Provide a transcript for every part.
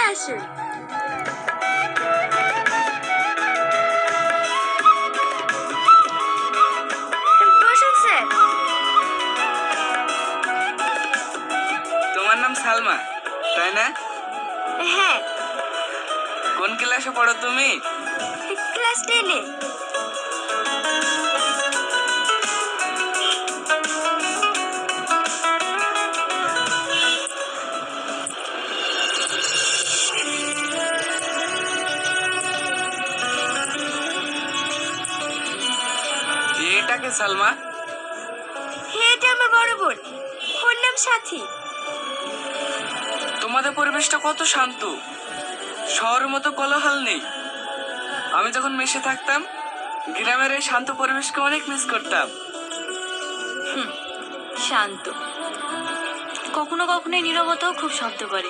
আসুন। বসুন স্যার। তোমার নাম সালমা, তাই না? হ্যাঁ, কোন ক্লাসে পড়ো তুমি? ক্লাস 10-এ। এটাকে সালমা? এটা আমার বড় বোন, ওর নাম সাথী। তোমাদের পরিবেশটা কত শান্ত, শহরের মতো কোলাহল নেই। আমি যখন মেশে থাকতাম, গ্রামের এই শান্ত পরিবেশকে অনেক মিস করতাম। শান্ত, কখনো কখনো এই নীরবতাও খুব শব্দ করে।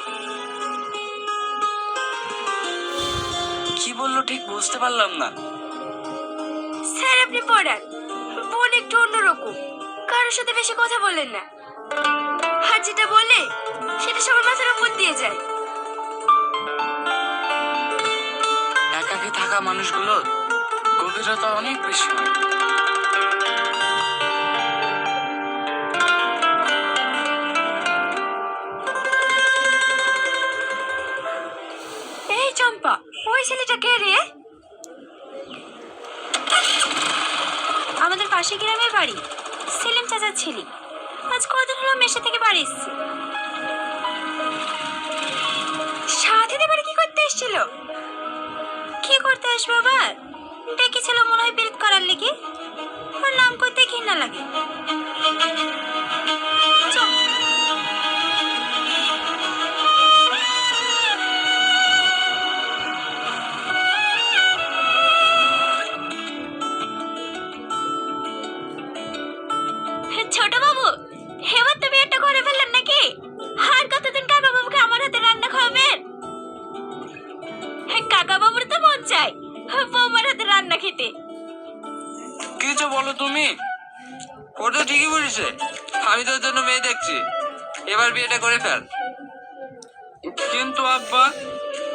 কি বললো ঠিক বুঝতে পারলাম না। স্যার আপনি পড়ান, বোন একটু অন্যরকম, কারোর সাথে বেশি কথা বলেন না। আর যেটা বলে সেটা সবার মাথার উপর দিয়ে যায়। একাকী থাকা মানুষগুলোর গভীরতা অনেক বেশি হয়। এই চম্পা, ওই ছেলেটা কে রে? আমাদের পাশে গ্রামের বাড়ি, সেলিম চাচার ছেলে। আজ কদিন হলো মেশে থেকে বাড়ি এসছে। সাথীদের বাড়ি কি করতে এসেছিল? কি করতে আসবে আবার? ডেকেছিল মনে হয় বিরত করার লেগে। ওর নাম করতে ঘৃণা লাগে। চল। ছোট বাবু, এবার তো বিয়েটা করে ফেললেন নাকি? আর কতদিন কাকা বাবুকে আমার হাতে রান্না খাওয়াবেন? কাকা বাবুর তো মন চাই বৌমার হাতে রান্না খেতে। কি যে বলো তুমি? ও তো ঠিকই বলেছে, আমি তোর জন্য মেয়ে দেখছি, এবার বিয়েটা করে ফেল। কিন্তু আব্বা,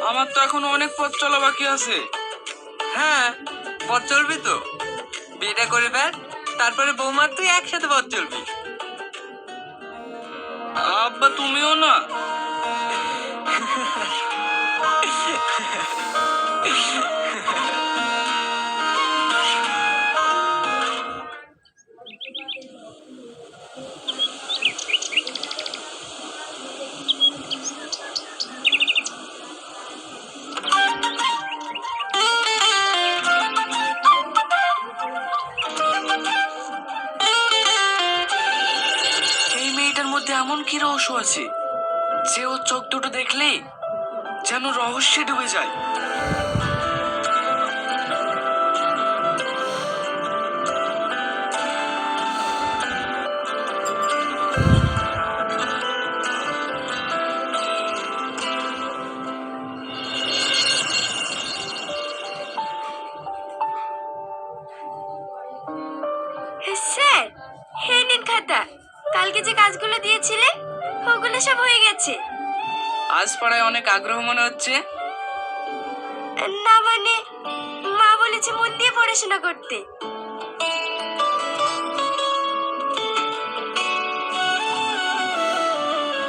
আমার তো এখন অনেক পথ চলা বাকি আছে। হ্যাঁ, পথ চলবি তো, বিয়েটা করে ফেল, তারপরে বৌমার তুই একসাথে পথ চলবি। আব্বা তুমিও না? এই মেয়েটার মধ্যে এমন কি রহস্য আছে যে ওর চোখ দুটো দেখলেই যেন রহস্যে ডুবে যায়। স্যার, হে নিন খাতা। কালকে যে কাজগুলো দিয়েছিলেন ওগুলো সব হয়ে গেছে। আজ পড়ায় অনেক আগ্রহ মনে হচ্ছে। না মানে, মা বলেছে মন দিয়ে পড়াশোনা করতে।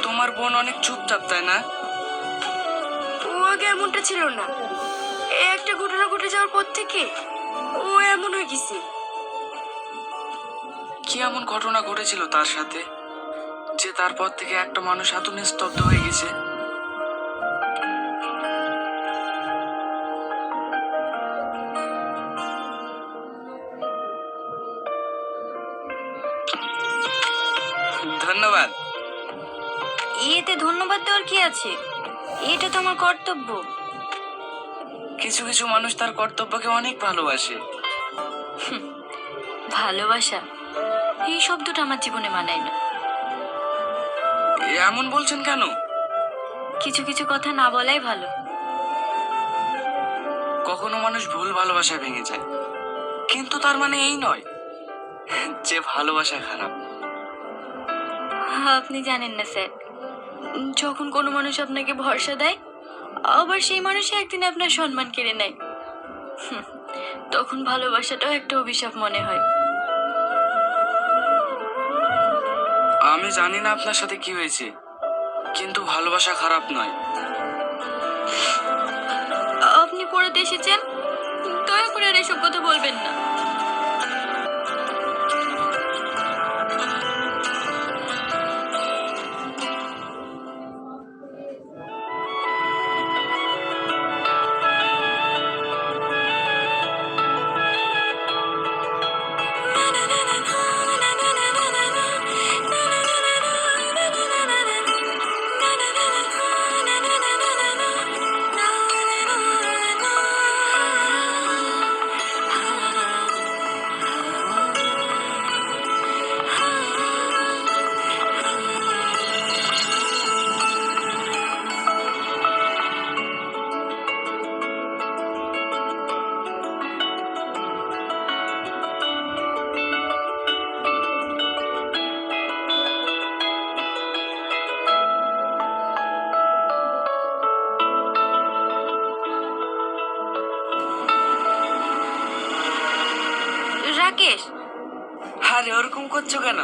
তোমার বোন অনেক চুপচাপ, তাই না? ও আগে এমনটা ছিল না, এই একটা ঘটনা ঘটে যাওয়ার পর থেকে ও এমন হয়ে গেছে। কি এমন ঘটনা ঘটেছিল তার সাথে যে তারপর থেকে একটা মানুষ এত নিস্তব্ধ হয়ে গেছে? ধন্যবাদ। এতে ধন্যবাদ দেওয়ার কি আছে? এটা তো আমার কর্তব্য। কিছু কিছু মানুষ তার কর্তব্যকে অনেক ভালোবাসে। ভালোবাসা, এই শব্দটা আমার জীবনে মানায় না। এমন বলছেন কেন? কিছু কিছু কথা না বলাই ভালো। কখনো মানুষ ভুল ভালোবাসা ভেঙে যায়, কিন্তু তার মানে এই নয় যে ভালোবাসা খারাপ। আপনি জানেন না স্যার, যখন কোনো মানুষ আপনাকে ভরসা দেয় আবার সেই মানুষই একদিন আপনার সম্মান কেড়ে নেয়। তখন ভালোবাসাটাও একটা অভিশাপ মনে হয়। আমি জানি না আপনার সাথে কি হয়েছে, কিন্তু ভালোবাসা খারাপ নয়। আপনি পড়াতে এসেছেন, দয়া করে আর এসব কথা বলবেন না। রাকেশ, আরে ওরকম করছো কেন?